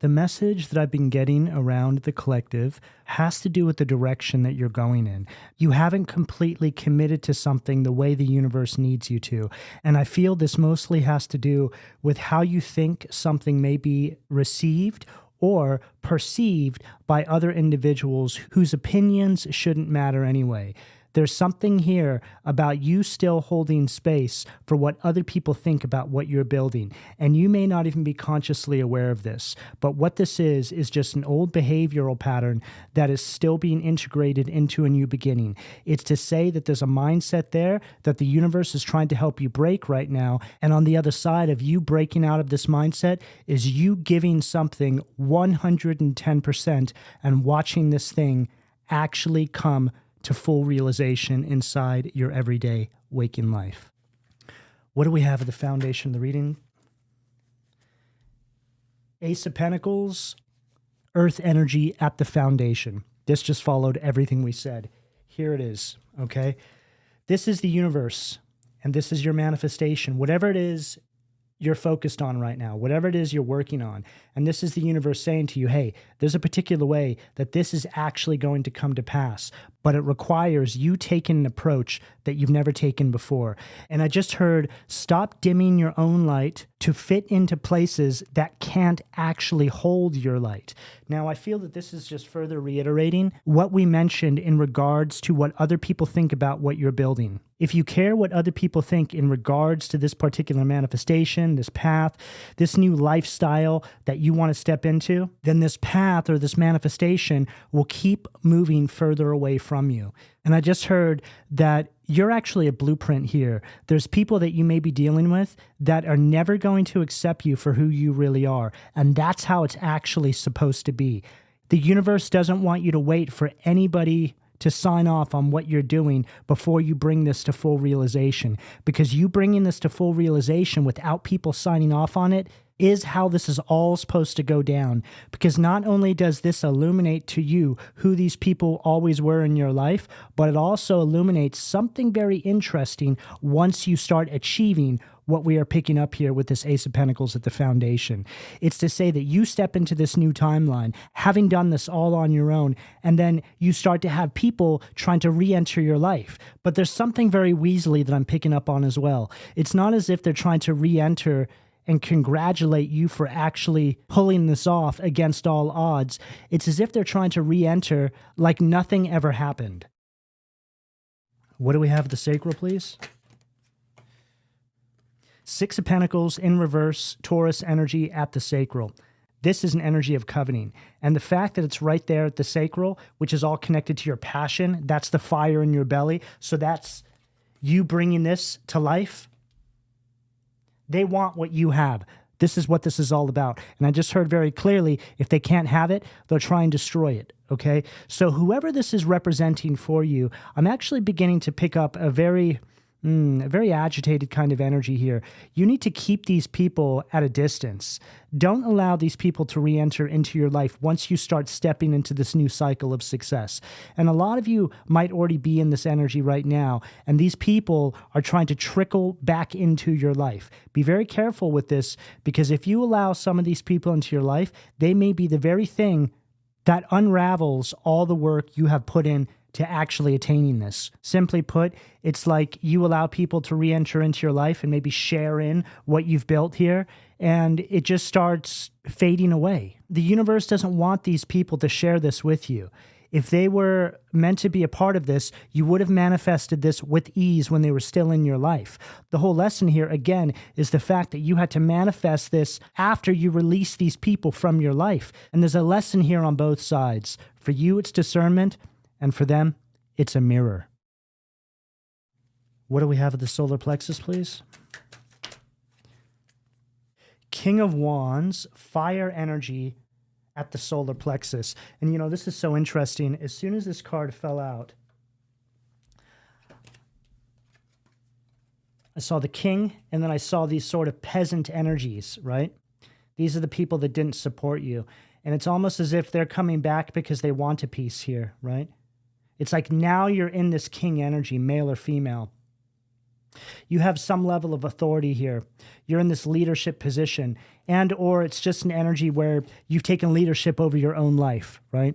The message that I've been getting around the collective has to do with the direction that you're going in. You haven't completely committed to something the way the universe needs you to. And I feel this mostly has to do with how you think something may be received or perceived by other individuals whose opinions shouldn't matter anyway. There's something here about you still holding space for what other people think about what you're building. And you may not even be consciously aware of this. But what this is just an old behavioral pattern that is still being integrated into a new beginning. It's to say that there's a mindset there that the universe is trying to help you break right now. And on the other side of you breaking out of this mindset is you giving something 110% and watching this thing actually come to full realization inside your everyday waking life. What do we have at the foundation of the reading? Ace of Pentacles, Earth energy at the foundation. This just followed everything we said. Here it is, okay? This is the universe, and this is your manifestation. Whatever it is you're focused on right now, whatever it is you're working on. And this is the universe saying to you, hey, there's a particular way that this is actually going to come to pass, but it requires you taking an approach that you've never taken before. And I just heard, stop dimming your own light to fit into places that can't actually hold your light. Now, I feel that this is just further reiterating what we mentioned in regards to what other people think about what you're building. If you care what other people think in regards to this particular manifestation, this path, this new lifestyle that you want to step into, then this path or this manifestation will keep moving further away from you. And I just heard that you're actually a blueprint here. There's people that you may be dealing with that are never going to accept you for who you really are. And that's how it's actually supposed to be. The universe doesn't want you to wait for anybody to sign off on what you're doing before you bring this to full realization. Because you bringing this to full realization without people signing off on it is how this is all supposed to go down. Because not only does this illuminate to you who these people always were in your life, but it also illuminates something very interesting once you start achieving what we are picking up here with this Ace of Pentacles at the foundation. It's to say that you step into this new timeline, having done this all on your own, and then you start to have people trying to re-enter your life. But there's something very Weasley that I'm picking up on as well. It's not as if they're trying to re-enter and congratulate you for actually pulling this off against all odds. It's as if they're trying to re-enter like nothing ever happened. What do we have at the sacral, please? Six of Pentacles in reverse, Taurus energy at the sacral. This is an energy of coveting. And the fact that it's right there at the sacral, which is all connected to your passion, that's the fire in your belly. So that's you bringing this to life. They want what you have. This is what this is all about. And I just heard very clearly, if they can't have it, they'll try and destroy it. Okay? So whoever this is representing for you, I'm actually beginning to pick up a very agitated kind of energy here. You need to keep these people at a distance. Don't allow these people to re-enter into your life once you start stepping into this new cycle of success. And a lot of you might already be in this energy right now, and these people are trying to trickle back into your life. Be very careful with this, because if you allow some of these people into your life, they may be the very thing that unravels all the work you have put in to actually attaining this. Simply put, it's like you allow people to re-enter into your life and maybe share in what you've built here, and it just starts fading away. The universe doesn't want these people to share this with you. If they were meant to be a part of this, you would have manifested this with ease when they were still in your life. The whole lesson here, again, is the fact that you had to manifest this after you release these people from your life. And there's a lesson here on both sides. For you, it's discernment. And for them, it's a mirror. What do we have at the solar plexus, please? King of Wands, fire energy at the solar plexus. And you know, this is so interesting. As soon as this card fell out, I saw the king, and then I saw these sort of peasant energies, right? These are the people that didn't support you. And it's almost as if they're coming back because they want a piece here, right? It's like now you're in this king energy, male or female. You have some level of authority here. You're in this leadership position, and or it's just an energy where you've taken leadership over your own life, right?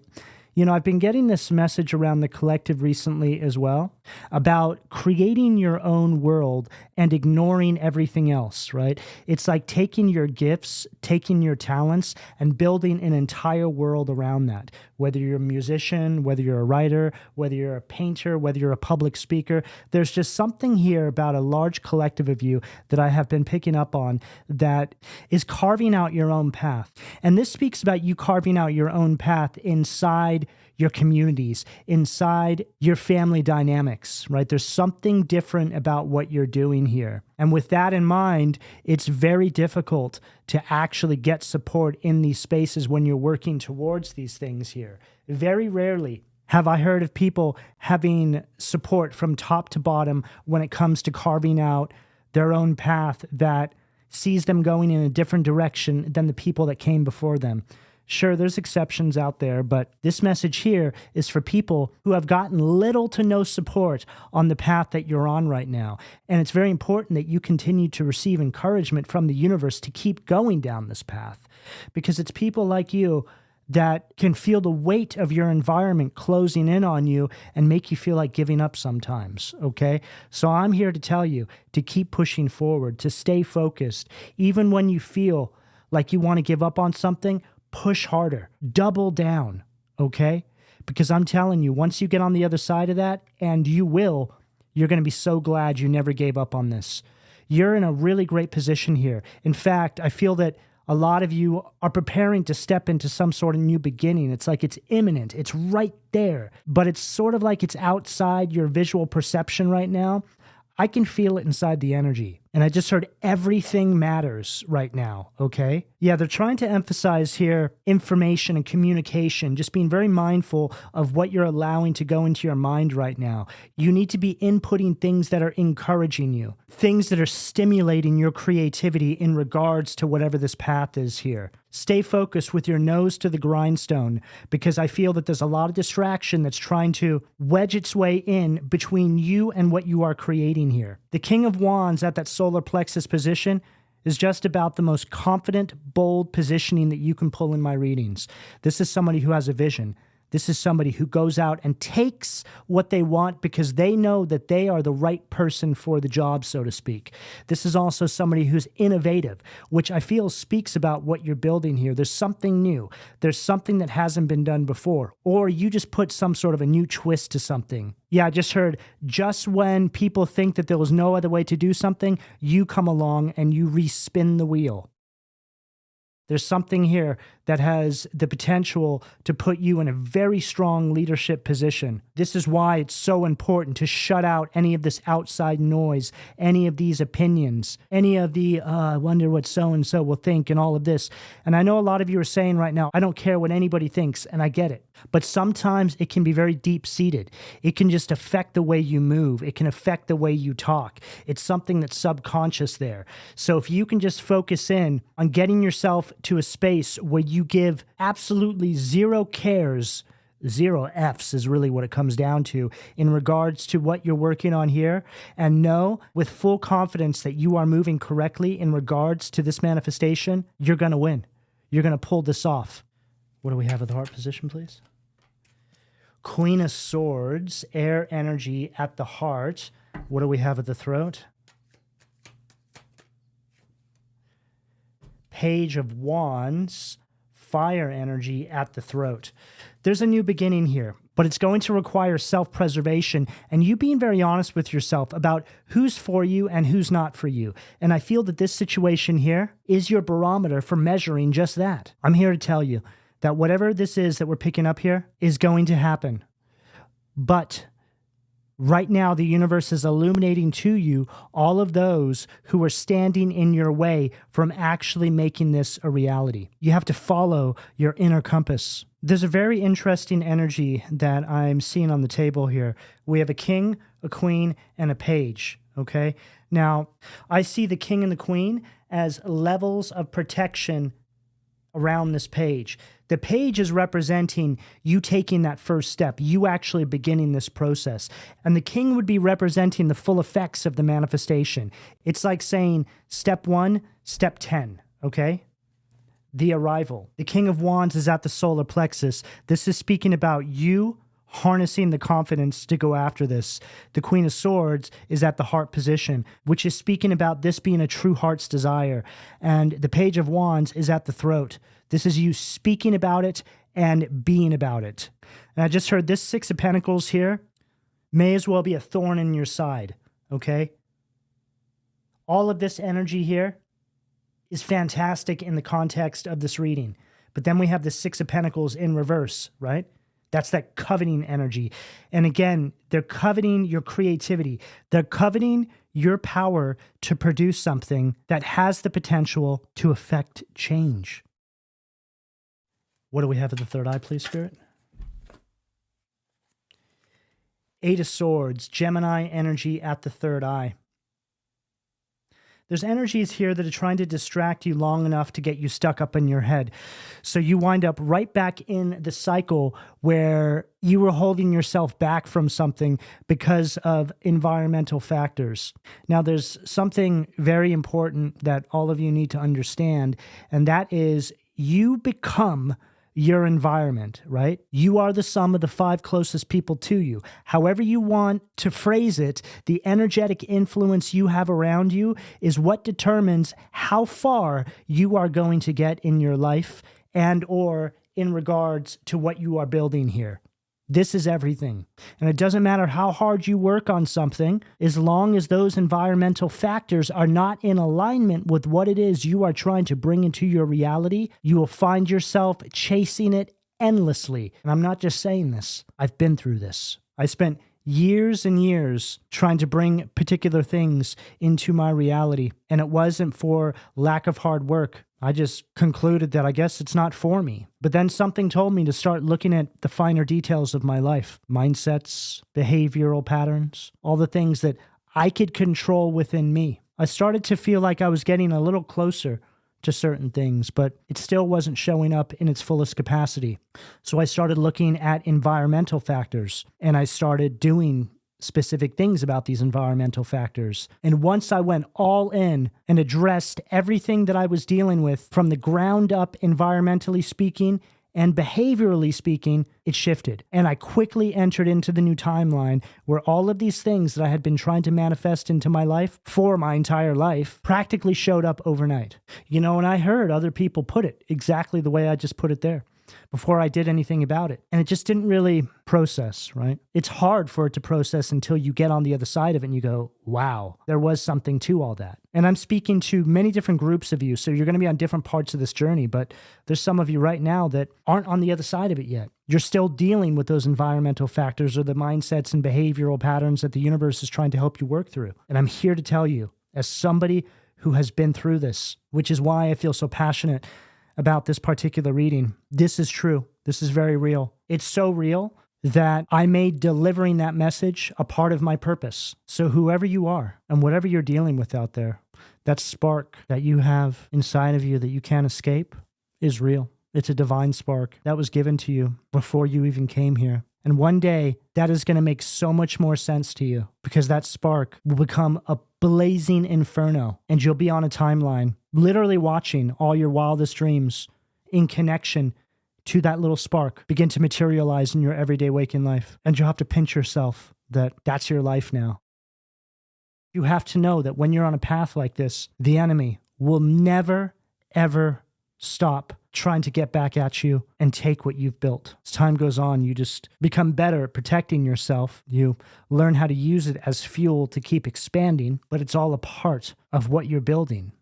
You know, I've been getting this message around the collective recently as well about creating your own world and ignoring everything else, right? It's like taking your gifts, taking your talents, and building an entire world around that. Whether you're a musician, whether you're a writer, whether you're a painter, whether you're a public speaker, there's just something here about a large collective of you that I have been picking up on that is carving out your own path. And this speaks about you carving out your own path inside your communities, inside your family dynamics, right? There's something different about what you're doing here. And with that in mind, it's very difficult to actually get support in these spaces when you're working towards these things here. Very rarely have I heard of people having support from top to bottom when it comes to carving out their own path that sees them going in a different direction than the people that came before them. Sure, there's exceptions out there, but this message here is for people who have gotten little to no support on the path that you're on right now. And it's very important that you continue to receive encouragement from the universe to keep going down this path, because it's people like you that can feel the weight of your environment closing in on you and make you feel like giving up sometimes, okay? So I'm here to tell you to keep pushing forward, to stay focused. Even when you feel like you want to give up on something, push harder, double down, okay? Because I'm telling you, once you get on the other side of that, and you will, you're going to be so glad you never gave up on this. You're in a really great position here. In fact, I feel that a lot of you are preparing to step into some sort of new beginning. It's like it's imminent. It's right there. But it's sort of like it's outside your visual perception right now. I can feel it inside the energy. And I just heard everything matters right now, okay? Yeah, they're trying to emphasize here information and communication, just being very mindful of what you're allowing to go into your mind right now. You need to be inputting things that are encouraging you, things that are stimulating your creativity in regards to whatever this path is here. Stay focused with your nose to the grindstone, because I feel that there's a lot of distraction that's trying to wedge its way in between you and what you are creating here. The King of Wands at that solar plexus position is just about the most confident, bold positioning that you can pull in my readings. This is somebody who has a vision. This is somebody who goes out and takes what they want because they know that they are the right person for the job, so to speak. This is also somebody who's innovative, which I feel speaks about what you're building here. There's something new. There's something that hasn't been done before. Or you just put some sort of a new twist to something. Yeah, I just heard, just when people think that there was no other way to do something, you come along and you respin the wheel. There's something here that has the potential to put you in a very strong leadership position. This is why it's so important to shut out any of this outside noise, any of these opinions, any of the, I wonder what so-and-so will think and all of this. And I know a lot of you are saying right now, I don't care what anybody thinks, and I get it. But sometimes it can be very deep-seated. It can just affect the way you move. It can affect the way you talk. It's something that's subconscious there. So if you can just focus in on getting yourself to a space where you give absolutely zero cares, zero Fs is really what it comes down to in regards to what you're working on here, and know with full confidence that you are moving correctly in regards to this manifestation, you're going to win. You're going to pull this off. What do we have at the heart position, please? Queen of Swords, air energy at the heart. What do we have at the throat? Page of Wands, fire energy at the throat. There's a new beginning here, but it's going to require self-preservation and you being very honest with yourself about who's for you and who's not for you. And I feel that this situation here is your barometer for measuring just that. I'm here to tell you that whatever this is that we're picking up here is going to happen. But right now, the universe is illuminating to you all of those who are standing in your way from actually making this a reality. You have to follow your inner compass. There's a very interesting energy that I'm seeing on the table here. We have a king, a queen, and a page, okay? Now, I see the king and the queen as levels of protection around this page. The page is representing you taking that first step, you actually beginning this process. And the king would be representing the full effects of the manifestation. It's like saying step 1, step 10, okay? The arrival. The King of Wands is at the solar plexus. This is speaking about you harnessing the confidence to go after this. The Queen of Swords is at the heart position, which is speaking about this being a true heart's desire. And the Page of Wands is at the throat. This is you speaking about it and being about it. And I just heard this Six of Pentacles here may as well be a thorn in your side, okay? All of this energy here is fantastic in the context of this reading. But then we have the Six of Pentacles in reverse, right? That's that coveting energy. And again, they're coveting your creativity. They're coveting your power to produce something that has the potential to affect change. What do we have at the third eye, please, Spirit? Eight of Swords, Gemini energy at the third eye. There's energies here that are trying to distract you long enough to get you stuck up in your head. So you wind up right back in the cycle where you were holding yourself back from something because of environmental factors. Now, there's something very important that all of you need to understand, and that is you become your environment, right? You are the sum of the 5 closest people to you. However you want to phrase it, the energetic influence you have around you is what determines how far you are going to get in your life and or in regards to what you are building here. This is everything. And it doesn't matter how hard you work on something, as long as those environmental factors are not in alignment with what it is you are trying to bring into your reality, you will find yourself chasing it endlessly. And I'm not just saying this. I've been through this. I spent years and years trying to bring particular things into my reality. And it wasn't for lack of hard work. I just concluded that I guess it's not for me. But then something told me to start looking at the finer details of my life. Mindsets, behavioral patterns, all the things that I could control within me. I started to feel like I was getting a little closer to certain things, but it still wasn't showing up in its fullest capacity. So I started looking at environmental factors, and I started doing specific things about these environmental factors. And once I went all in and addressed everything that I was dealing with from the ground up, environmentally speaking and behaviorally speaking, it shifted. And I quickly entered into the new timeline where all of these things that I had been trying to manifest into my life for my entire life practically showed up overnight. You know, and I heard other people put it exactly the way I just put it there before I did anything about it. And it just didn't really process, right? It's hard for it to process until you get on the other side of it and you go, wow, there was something to all that. And I'm speaking to many different groups of you, so you're going to be on different parts of this journey, but there's some of you right now that aren't on the other side of it yet. You're still dealing with those environmental factors or the mindsets and behavioral patterns that the universe is trying to help you work through. And I'm here to tell you, as somebody who has been through this, which is why I feel so passionate about this particular reading. This is true. This is very real. It's so real that I made delivering that message a part of my purpose. So whoever you are and whatever you're dealing with out there, that spark that you have inside of you that you can't escape is real. It's a divine spark that was given to you before you even came here. And one day, that is going to make so much more sense to you because that spark will become a blazing inferno and you'll be on a timeline, literally watching all your wildest dreams in connection to that little spark begin to materialize in your everyday waking life. And you'll have to pinch yourself that that's your life now. You have to know that when you're on a path like this, the enemy will never, ever stop trying to get back at you and take what you've built. As time goes on, you just become better at protecting yourself. You learn how to use it as fuel to keep expanding, but it's all a part of what you're building.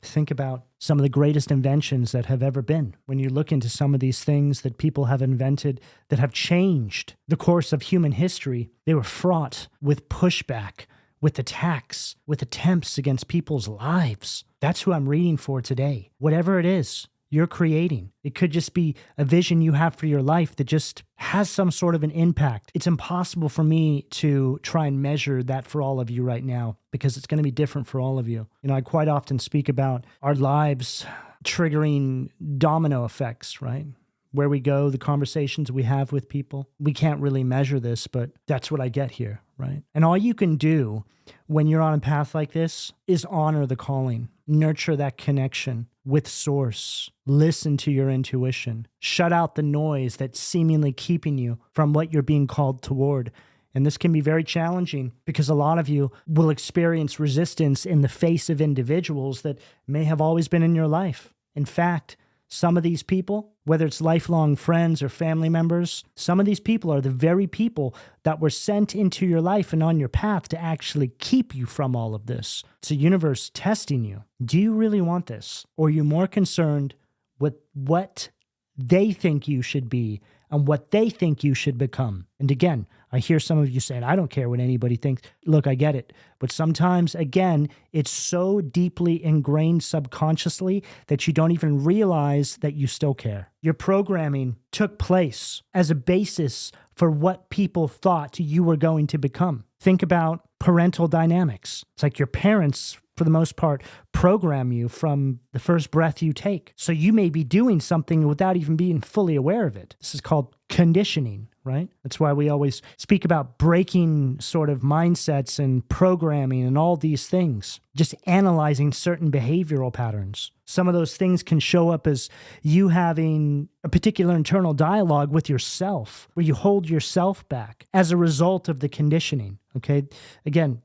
Think about some of the greatest inventions that have ever been. When you look into some of these things that people have invented that have changed the course of human history, they were fraught with pushback, with attacks, with attempts against people's lives. That's who I'm reading for today. Whatever it is you're creating, it could just be a vision you have for your life that just has some sort of an impact. It's impossible for me to try and measure that for all of you right now because it's going to be different for all of you. You know, I quite often speak about our lives triggering domino effects, right? Where we go, the conversations we have with people. We can't really measure this, but that's what I get here, right? And all you can do when you're on a path like this is honor the calling, nurture that connection with source, listen to your intuition, shut out the noise that's seemingly keeping you from what you're being called toward. And this can be very challenging because a lot of you will experience resistance in the face of individuals that may have always been in your life. In fact, some of these people, whether it's lifelong friends or family members, some of these people are the very people that were sent into your life and on your path to actually keep you from all of this. It's the universe testing you. Do you really want this? Or are you more concerned with what they think you should be and what they think you should become? And again, I hear some of you saying, I don't care what anybody thinks. Look, I get it. But sometimes, again, it's so deeply ingrained subconsciously that you don't even realize that you still care. Your programming took place as a basis for what people thought you were going to become. Think about parental dynamics. It's like your parents, for the most part, program you from the first breath you take. So you may be doing something without even being fully aware of it. This is called conditioning, right? That's why we always speak about breaking sort of mindsets and programming and all these things, just analyzing certain behavioral patterns. Some of those things can show up as you having a particular internal dialogue with yourself, where you hold yourself back as a result of the conditioning, okay? Again,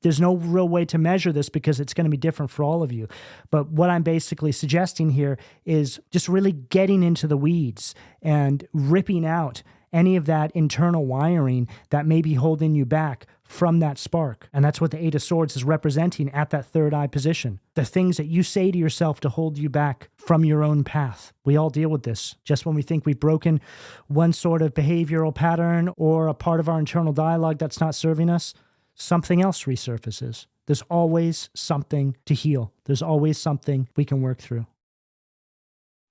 there's no real way to measure this because it's going to be different for all of you. But what I'm basically suggesting here is just really getting into the weeds and ripping out any of that internal wiring that may be holding you back from that spark. And that's what the Eight of Swords is representing at that third eye position. The things that you say to yourself to hold you back from your own path. We all deal with this. Just when we think we've broken one sort of behavioral pattern or a part of our internal dialogue that's not serving us, something else resurfaces. There's always something to heal. There's always something we can work through.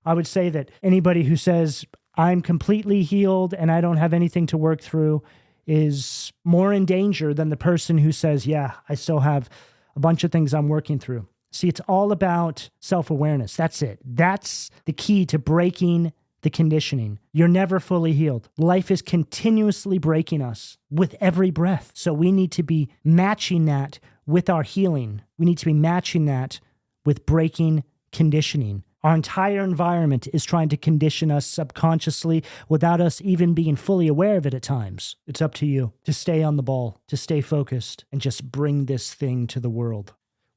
I would say that anybody who says, I'm completely healed and I don't have anything to work through is more in danger than the person who says, yeah, I still have a bunch of things I'm working through. See, it's all about self-awareness. That's it. That's the key to breaking the conditioning. You're never fully healed. Life is continuously breaking us with every breath. So we need to be matching that with our healing. We need to be matching that with breaking conditioning. Our entire environment is trying to condition us subconsciously without us even being fully aware of it at times. It's up to you to stay on the ball, to stay focused, and just bring this thing to the world.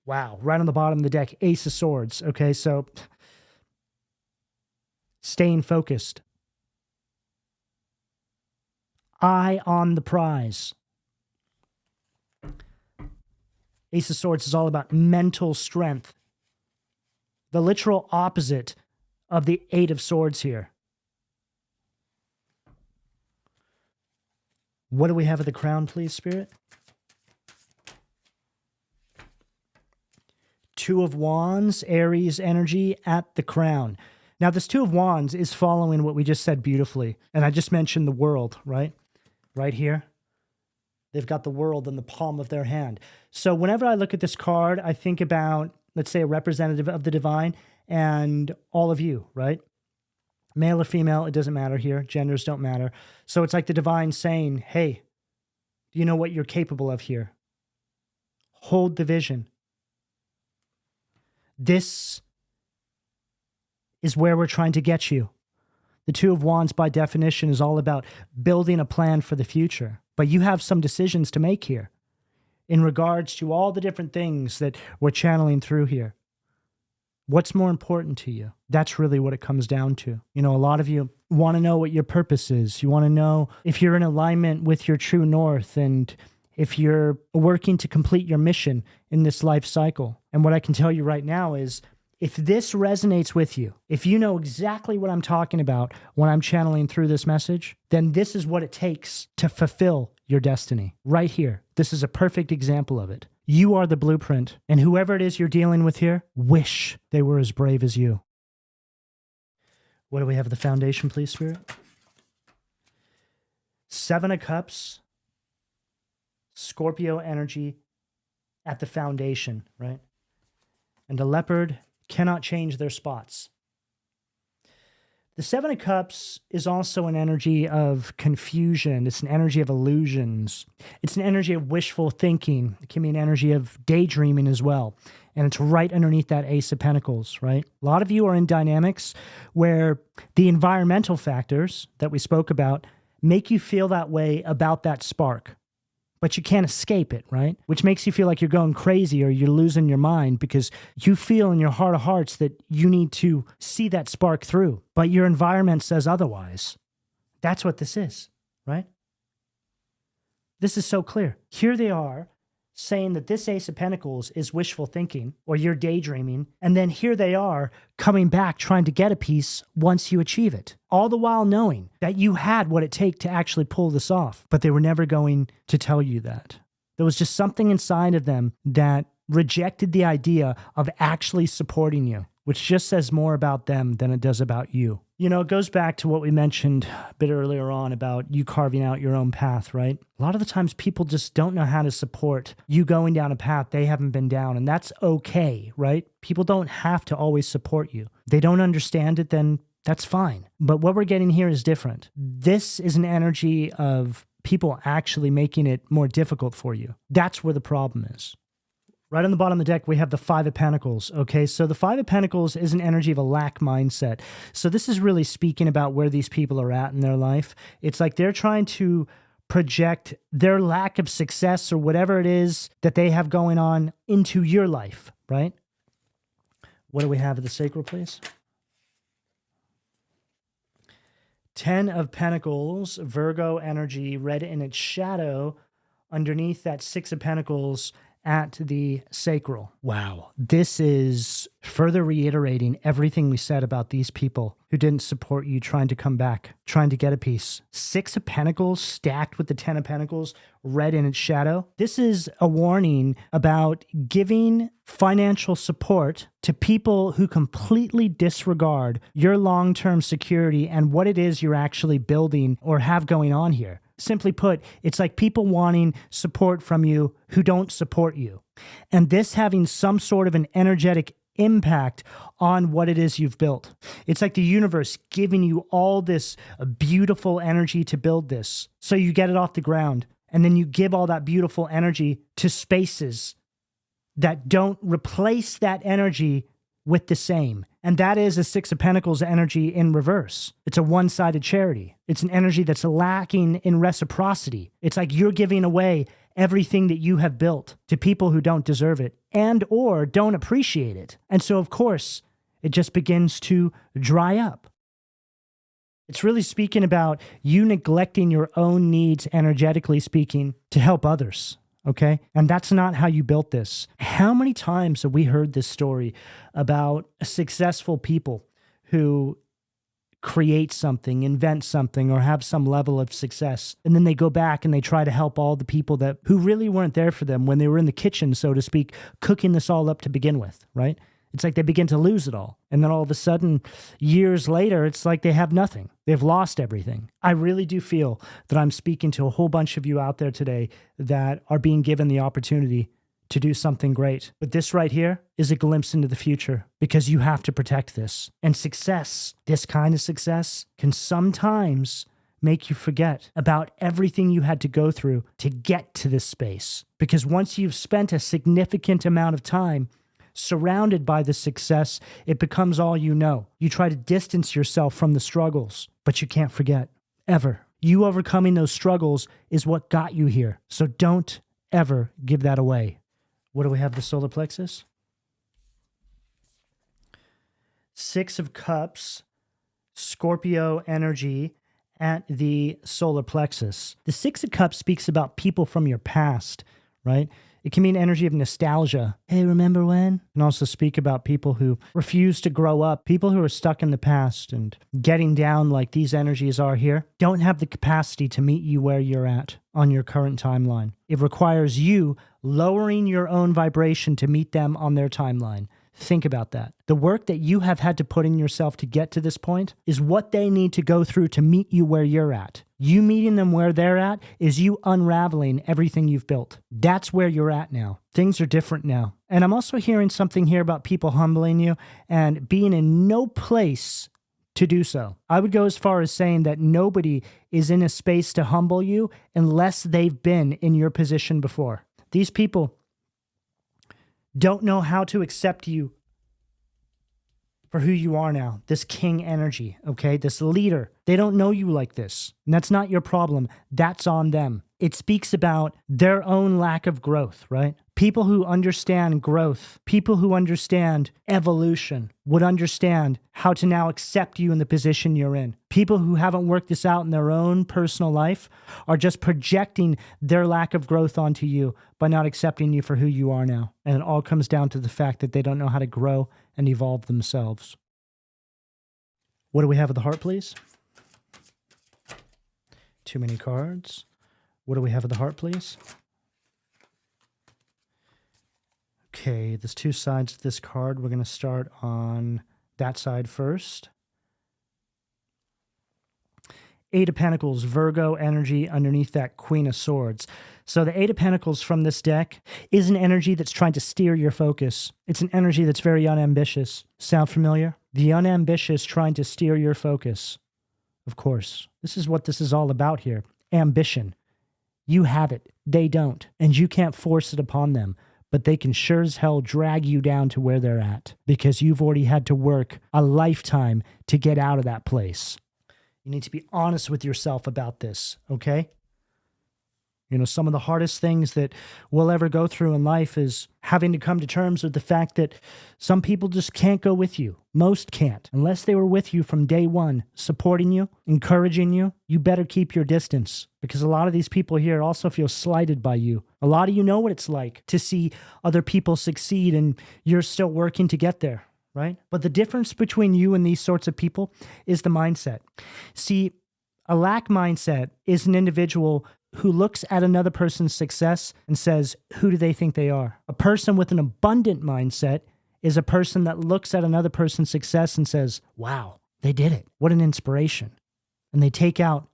Wow, right on the bottom of the deck, Ace of Swords. Okay, so staying focused. Eye on the prize. Ace of Swords is all about mental strength. The literal opposite of the Eight of Swords here. What do we have at the crown, please, Spirit? Two of Wands, Aries energy at the crown. Now, this Two of Wands is following what we just said beautifully. And I just mentioned the world, right? Right here. They've got the world in the palm of their hand. So whenever I look at this card, I think about, let's say, a representative of the divine and all of you, right? Male or female, it doesn't matter here. Genders don't matter. So it's like the divine saying, hey, do you know what you're capable of here? Hold the vision. This is where we're trying to get you. The Two of Wands, by definition, is all about building a plan for the future. But you have some decisions to make here in regards to all the different things that we're channeling through here. What's more important to you? That's really what it comes down to. You know, a lot of you want to know what your purpose is. You want to know if you're in alignment with your true north and if you're working to complete your mission in this life cycle. And what I can tell you right now is, if this resonates with you, if you know exactly what I'm talking about when I'm channeling through this message, then this is what it takes to fulfill your destiny. Right here. This is a perfect example of it. You are the blueprint, and whoever it is you're dealing with here, wish they were as brave as you. What do we have at the foundation, please, Spirit? Seven of Cups, Scorpio energy at the foundation, right? And a leopard cannot change their spots. The Seven of Cups is also an energy of confusion. It's an energy of illusions. It's an energy of wishful thinking. It can be an energy of daydreaming as well. And it's right underneath that Ace of Pentacles, right? A lot of you are in dynamics where the environmental factors that we spoke about make you feel that way about that spark. But you can't escape it, right? Which makes you feel like you're going crazy or you're losing your mind because you feel in your heart of hearts that you need to see that spark through. But your environment says otherwise. That's what this is, right? This is so clear. Here they are saying that this Ace of Pentacles is wishful thinking or you're daydreaming. And then here they are coming back trying to get a piece once you achieve it. All the while knowing that you had what it takes to actually pull this off. But they were never going to tell you that. There was just something inside of them that rejected the idea of actually supporting you, which just says more about them than it does about you. You know, it goes back to what we mentioned a bit earlier on about you carving out your own path, right? A lot of the times people just don't know how to support you going down a path they haven't been down, and that's okay, right? People don't have to always support you. They don't understand it, then that's fine. But what we're getting here is different. This is an energy of people actually making it more difficult for you. That's where the problem is. Right on the bottom of the deck, we have the Five of Pentacles, okay? So the Five of Pentacles is an energy of a lack mindset. So this is really speaking about where these people are at in their life. It's like they're trying to project their lack of success or whatever it is that they have going on into your life, right? What do we have at the sacral, please? Ten of Pentacles, Virgo energy, red in its shadow, underneath that Six of Pentacles at the sacral. Wow. This is further reiterating everything we said about these people who didn't support you trying to come back, trying to get a piece. Six of Pentacles stacked with the Ten of Pentacles, red in its shadow. This is a warning about giving financial support to people who completely disregard your long-term security and what it is you're actually building or have going on here. Simply put, it's like people wanting support from you who don't support you. And this having some sort of an energetic impact on what it is you've built. It's like the universe giving you all this beautiful energy to build this. So you get it off the ground, and then you give all that beautiful energy to spaces that don't replace that energy with the same. And that is a Six of Pentacles energy in reverse. It's a one-sided charity. It's an energy that's lacking in reciprocity. It's like you're giving away everything that you have built to people who don't deserve it and or don't appreciate it. And so, of course, it just begins to dry up. It's really speaking about you neglecting your own needs, energetically speaking, to help others. Okay? And that's not how you built this. How many times have we heard this story about successful people who create something, invent something, or have some level of success, and then they go back and they try to help all the people who really weren't there for them when they were in the kitchen, so to speak, cooking this all up to begin with, right? It's like they begin to lose it all. And then all of a sudden, years later, it's like they have nothing. They've lost everything. I really do feel that I'm speaking to a whole bunch of you out there today that are being given the opportunity to do something great. But this right here is a glimpse into the future because you have to protect this. And success, this kind of success, can sometimes make you forget about everything you had to go through to get to this space. Because once you've spent a significant amount of time surrounded by the success, it becomes all you know. You try to distance yourself from the struggles, but you can't forget, ever. You overcoming those struggles is what got you here. So don't ever give that away. What do we have, the solar plexus? Six of Cups, Scorpio energy at the solar plexus. The Six of Cups speaks about people from your past, right? It can mean energy of nostalgia. Hey, remember when? And also speak about people who refuse to grow up, people who are stuck in the past and getting down like these energies are here, don't have the capacity to meet you where you're at on your current timeline. It requires you lowering your own vibration to meet them on their timeline. Think about that. The work that you have had to put in yourself to get to this point is what they need to go through to meet you where you're at. You meeting them where they're at is you unraveling everything you've built. That's where you're at now. Things are different now. And I'm also hearing something here about people humbling you and being in no place to do so. I would go as far as saying that nobody is in a space to humble you unless they've been in your position before. These people don't know how to accept you for who you are now, this king energy, okay? This leader. They don't know you like this. And that's not your problem. That's on them. It speaks about their own lack of growth, right? People who understand growth, people who understand evolution would understand how to now accept you in the position you're in. People who haven't worked this out in their own personal life are just projecting their lack of growth onto you by not accepting you for who you are now. And it all comes down to the fact that they don't know how to grow and evolve themselves. What do we have at the heart, please? Too many cards. What do we have at the heart, please? Okay, there's two sides to this card. We're going to start on that side first. Eight of Pentacles, Virgo energy underneath that Queen of Swords. So the Eight of Pentacles from this deck is an energy that's trying to steer your focus. It's an energy that's very unambitious. Sound familiar? The unambitious trying to steer your focus. Of course, this is what this is all about here. Ambition. You have it. They don't. And you can't force it upon them. But they can sure as hell drag you down to where they're at because you've already had to work a lifetime to get out of that place. You need to be honest with yourself about this, okay? You know, some of the hardest things that we'll ever go through in life is having to come to terms with the fact that some people just can't go with you. Most can't. Unless they were with you from day one, supporting you, encouraging you, you better keep your distance because a lot of these people here also feel slighted by you. A lot of you know what it's like to see other people succeed and you're still working to get there, right? But the difference between you and these sorts of people is the mindset. See, a lack mindset is an individual who looks at another person's success and says, who do they think they are? A person with an abundant mindset is a person that looks at another person's success and says, wow, they did it. What an inspiration. And they take out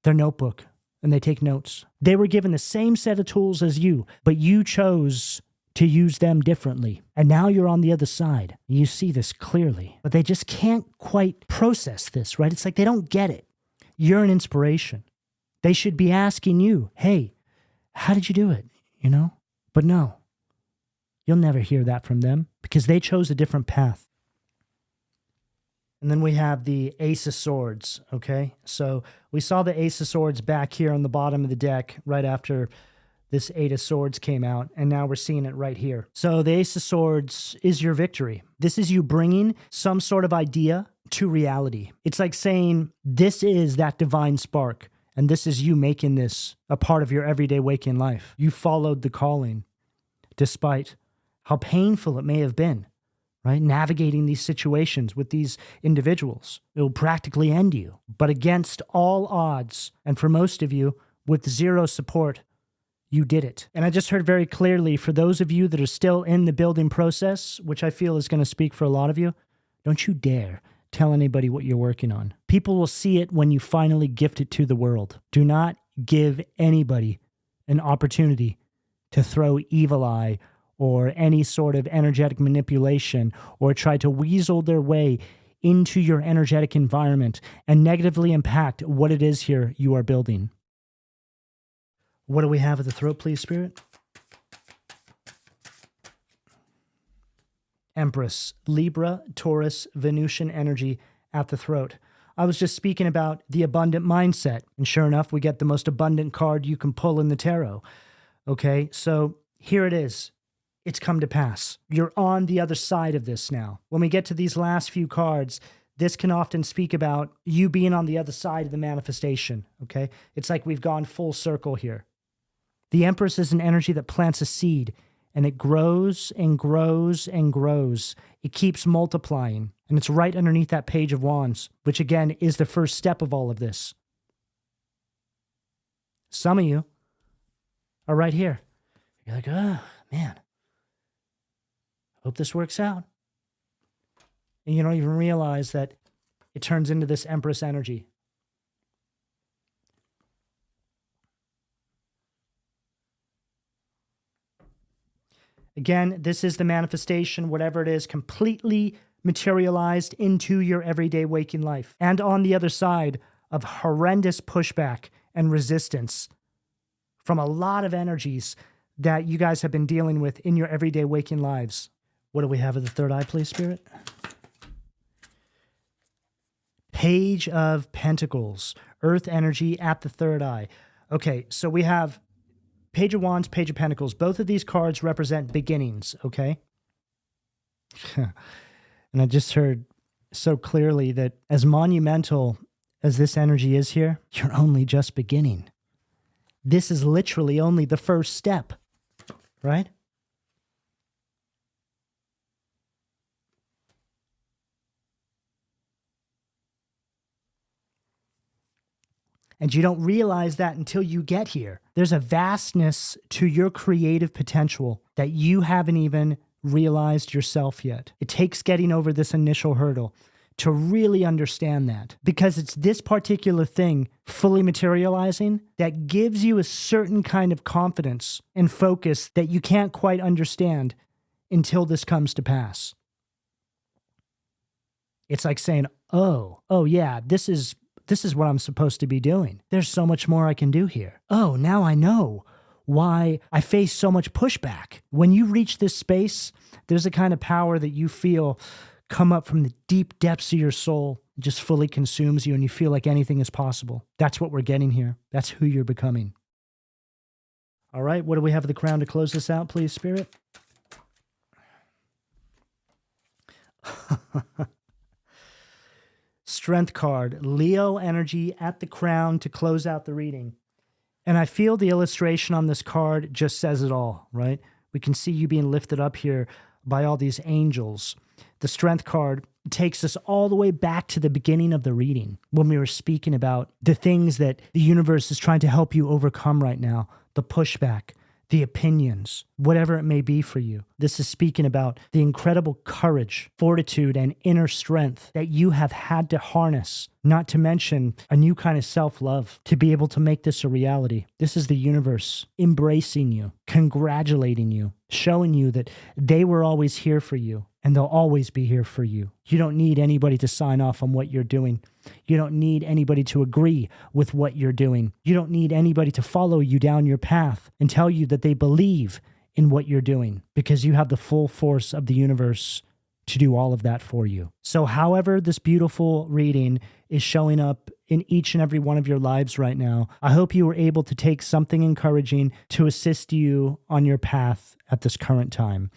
their notebook and they take notes. They were given the same set of tools as you, but you chose to use them differently. And now you're on the other side. You see this clearly, but they just can't quite process this, right? It's like they don't get it. You're an inspiration. They should be asking you, hey, how did you do it? You know? But no, you'll never hear that from them because they chose a different path. And then we have the Ace of Swords, okay? So we saw the Ace of Swords back here on the bottom of the deck right after this Eight of Swords came out, and now we're seeing it right here. So the Ace of Swords is your victory. This is you bringing some sort of idea to reality. It's like saying, this is that divine spark. And this is you making this a part of your everyday waking life. You followed the calling despite how painful it may have been, right? Navigating these situations with these individuals. It will practically end you. But against all odds, and for most of you, with zero support, you did it. And I just heard very clearly for those of you that are still in the building process, which I feel is going to speak for a lot of you, don't you dare tell anybody what you're working on. People will see it when you finally gift it to the world. Do not give anybody an opportunity to throw evil eye or any sort of energetic manipulation or try to weasel their way into your energetic environment and negatively impact what it is here you are building. What do we have at the throat, please, Spirit? Empress, Libra, Taurus, Venusian energy at the throat. I was just speaking about the abundant mindset, and sure enough, we get the most abundant card you can pull in the tarot. Okay, so here it is. It's come to pass. You're on the other side of this now. When we get to these last few cards, this can often speak about you being on the other side of the manifestation, okay? It's like we've gone full circle here. The Empress is an energy that plants a seed, and it grows and grows and grows. It keeps multiplying, and it's right underneath that Page of Wands, which again is the first step of all of this. Some of you are right here. You're like, oh, man, hope this works out. And you don't even realize that it turns into this Empress energy. Again, this is the manifestation, whatever it is, completely materialized into your everyday waking life. And on the other side of horrendous pushback and resistance from a lot of energies that you guys have been dealing with in your everyday waking lives. What do we have at the third eye, please, Spirit? Page of Pentacles, Earth energy at the third eye. Okay, so we have Page of Wands, Page of Pentacles. Both of these cards represent beginnings, okay? And I just heard so clearly that as monumental as this energy is here, you're only just beginning. This is literally only the first step, right? And you don't realize that until you get here. There's a vastness to your creative potential that you haven't even realized yourself yet. It takes getting over this initial hurdle to really understand that, because it's this particular thing fully materializing that gives you a certain kind of confidence and focus that you can't quite understand until this comes to pass. It's like saying, oh yeah, this is what I'm supposed to be doing. There's so much more I can do here. Oh, now I know why I face so much pushback. When you reach this space, there's a kind of power that you feel come up from the deep depths of your soul, just fully consumes you, and you feel like anything is possible. That's what we're getting here. That's who you're becoming. All right, what do we have at the crown to close this out, please, Spirit? Strength card, Leo energy at the crown to close out the reading. And I feel the illustration on this card just says it all, right? We can see you being lifted up here by all these angels. The strength card takes us all the way back to the beginning of the reading when we were speaking about the things that the universe is trying to help you overcome right now, the pushback, the opinions, whatever it may be for you. This is speaking about the incredible courage, fortitude, and inner strength that you have had to harness, not to mention a new kind of self-love to be able to make this a reality. This is the universe embracing you, congratulating you, showing you that they were always here for you and they'll always be here for you. You don't need anybody to sign off on what you're doing. You don't need anybody to agree with what you're doing. You don't need anybody to follow you down your path and tell you that they believe in what you're doing, because you have the full force of the universe to do all of that for you. So however this beautiful reading is showing up in each and every one of your lives right now, I hope you were able to take something encouraging to assist you on your path at this current time.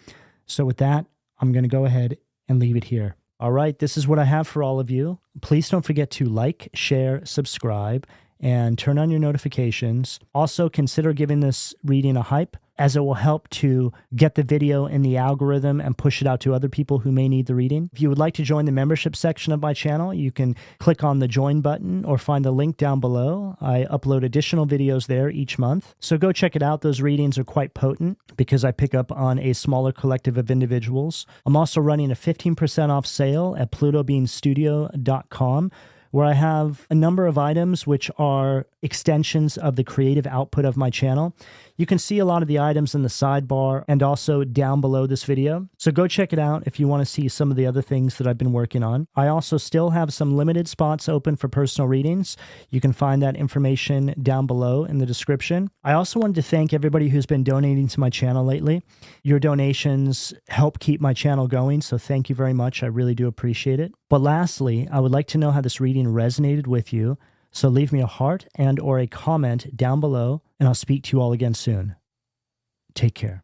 So with that, I'm going to go ahead and leave it here. All right, this is what I have for all of you. Please don't forget to like, share, subscribe, and turn on your notifications. Also, consider giving this reading a hype, as it will help to get the video in the algorithm and push it out to other people who may need the reading. If you would like to join the membership section of my channel, you can click on the join button or find the link down below. I upload additional videos there each month. So go check it out. Those readings are quite potent because I pick up on a smaller collective of individuals. I'm also running a 15% off sale at PLUTOBEANstudio.com, where I have a number of items which are extensions of the creative output of my channel. You can see a lot of the items in the sidebar and also down below this video. So go check it out if you want to see some of the other things that I've been working on. I also still have some limited spots open for personal readings. You can find that information down below in the description. I also wanted to thank everybody who's been donating to my channel lately. Your donations help keep my channel going, so thank you very much. I really do appreciate it. But lastly, I would like to know how this reading resonated with you. So leave me a heart and or a comment down below, and I'll speak to you all again soon. Take care.